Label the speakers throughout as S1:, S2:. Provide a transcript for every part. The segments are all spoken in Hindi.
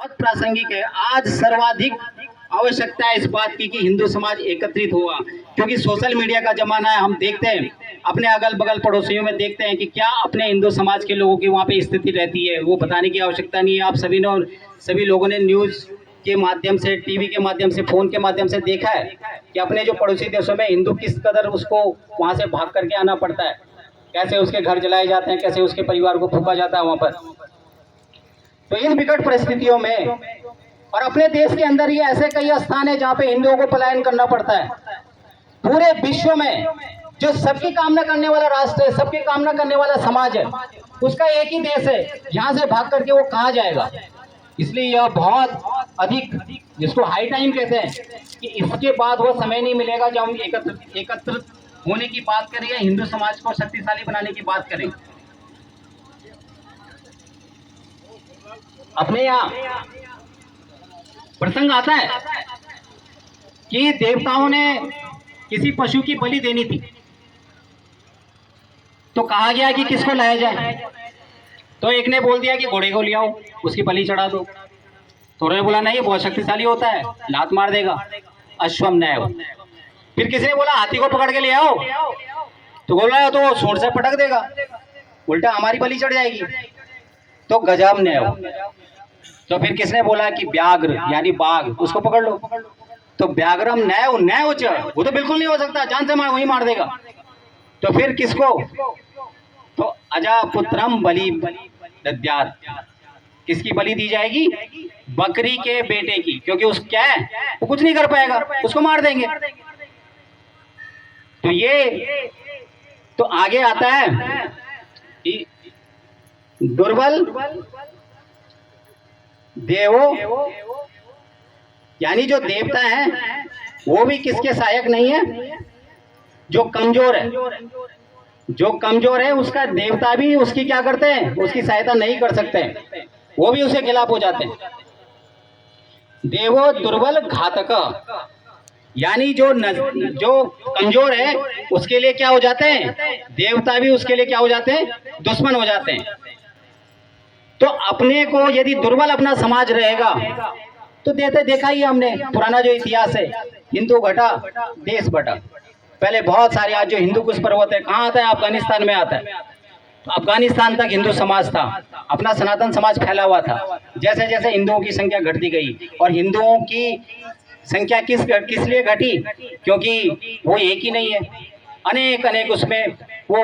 S1: बहुत प्रासंगिक है। आज सर्वाधिक आवश्यकता है इस बात की कि हिंदू समाज एकत्रित हुआ, क्योंकि सोशल मीडिया का जमाना है। हम देखते हैं अपने अगल बगल पड़ोसियों में देखते हैं कि क्या अपने हिंदू समाज के लोगों की वहाँ पे स्थिति रहती है, वो बताने की आवश्यकता नहीं है। आप सभी लोगों ने न्यूज़ के माध्यम से, टीवी के माध्यम से, फ़ोन के माध्यम से देखा है कि अपने जो पड़ोसी देशों में हिंदू किस कदर उसको वहाँ से भाग करके आना पड़ता है, कैसे उसके घर जलाए जाते हैं, कैसे उसके परिवार को फूंका जाता है वहाँ पर। तो इन विकट परिस्थितियों में और अपने देश के अंदर ये ऐसे कई स्थान है जहाँ पे हिंदुओं को पलायन करना पड़ता है। पूरे विश्व में जो सबकी कामना करने वाला राष्ट्र है, सबकी कामना करने वाला समाज है, उसका एक ही देश है, यहाँ से भाग करके वो कहाँ जाएगा। इसलिए यह बहुत अधिक, जिसको हाई टाइम कहते हैं, कि इसके बाद वो समय नहीं मिलेगा जब हम एकत्र होने की बात करें या हिंदू समाज को शक्तिशाली बनाने की बात करें। अपने यहाँ प्रसंग आता है कि देवताओं ने किसी पशु की बलि देनी थी, तो कहा गया कि किसको लाया जाए। तो एक ने बोल दिया कि घोड़े को ले आओ, उसकी बलि चढ़ा दो। तो उन्होंने बोला नहीं, बहुत शक्तिशाली होता है, लात मार देगा, अश्वमेध। फिर किसी ने बोला हाथी को पकड़ के ले आओ, तो बोला तो सूंड से पटक देगा, उल्टा हमारी बलि चढ़ जाएगी, तो गजब न्याय। तो फिर किसने बोला कि व्याघ्र यानी बाघ, उसको पकड़ लो, तो व्याघ्रम न्याय न्याय उच्च, वो तो बिल्कुल नहीं हो सकता, जान से मार वही मार देगा। तो फिर किसको, तो अजापुत्रम बलि दद्यात्, किसकी बलि दी जाएगी, बकरी के बेटे की, क्योंकि उस क्या है वो कुछ नहीं कर पाएगा, उसको मार देंगे। तो ये तो आगे आता है कि दुर्बल देवो, यानी जो देवता है वो भी किसके सहायक नहीं है, जो कमजोर है, जो कमजोर है उसका देवता भी उसकी क्या करते हैं, उसकी सहायता नहीं कर सकते, वो भी उसके खिलाफ हो जाते हैं। देवो दुर्बल घातक, यानी जो कमजोर है उसके लिए क्या हो जाते हैं, देवता भी उसके लिए क्या हो जाते हैं, दुश्मन हो जाते हैं। तो अपने को यदि दुर्बल अपना समाज रहेगा तो देखा ही हमने पुराना जो इतिहास है, हिंदू घटा देश बटा। पहले बहुत सारे, आज जो हिंदू कुश पर्वत है कहाँ आता है, अफगानिस्तान में आता है। तो अफगानिस्तान तक हिंदू समाज था, अपना सनातन समाज फैला हुआ था। जैसे जैसे हिंदुओं की संख्या घटती गई, और हिंदुओं की संख्या किस लिए घटी, क्योंकि वो एक ही नहीं है, अनेक अनेक उसमें वो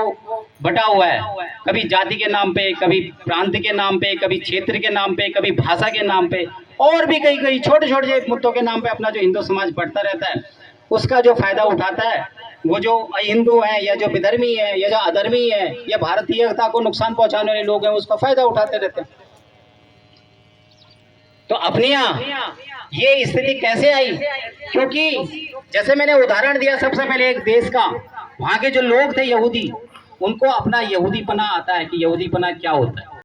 S1: बटा हुआ है, कभी जाति के नाम पे, कभी प्रांत के नाम पे, कभी क्षेत्र के नाम पे, कभी भाषा के नाम पे, और भी कई कई छोटे छोटे मुद्दों के नाम पे अपना जो हिंदू समाज बढ़ता रहता है। उसका जो फायदा उठाता है वो जो हिंदू है या जो विधर्मी है या जो अधर्मी है या भारतीयता को नुकसान पहुंचाने वाले लोग हैं, उसका फायदा उठाते रहते हैं। तो अपने यहाँ ये स्थिति कैसे आई, क्योंकि जैसे मैंने उदाहरण दिया सबसे पहले एक देश का, वहां के जो लोग थे यहूदी, उनको अपना यहूदीपना आता है कि यहूदीपना क्या होता है।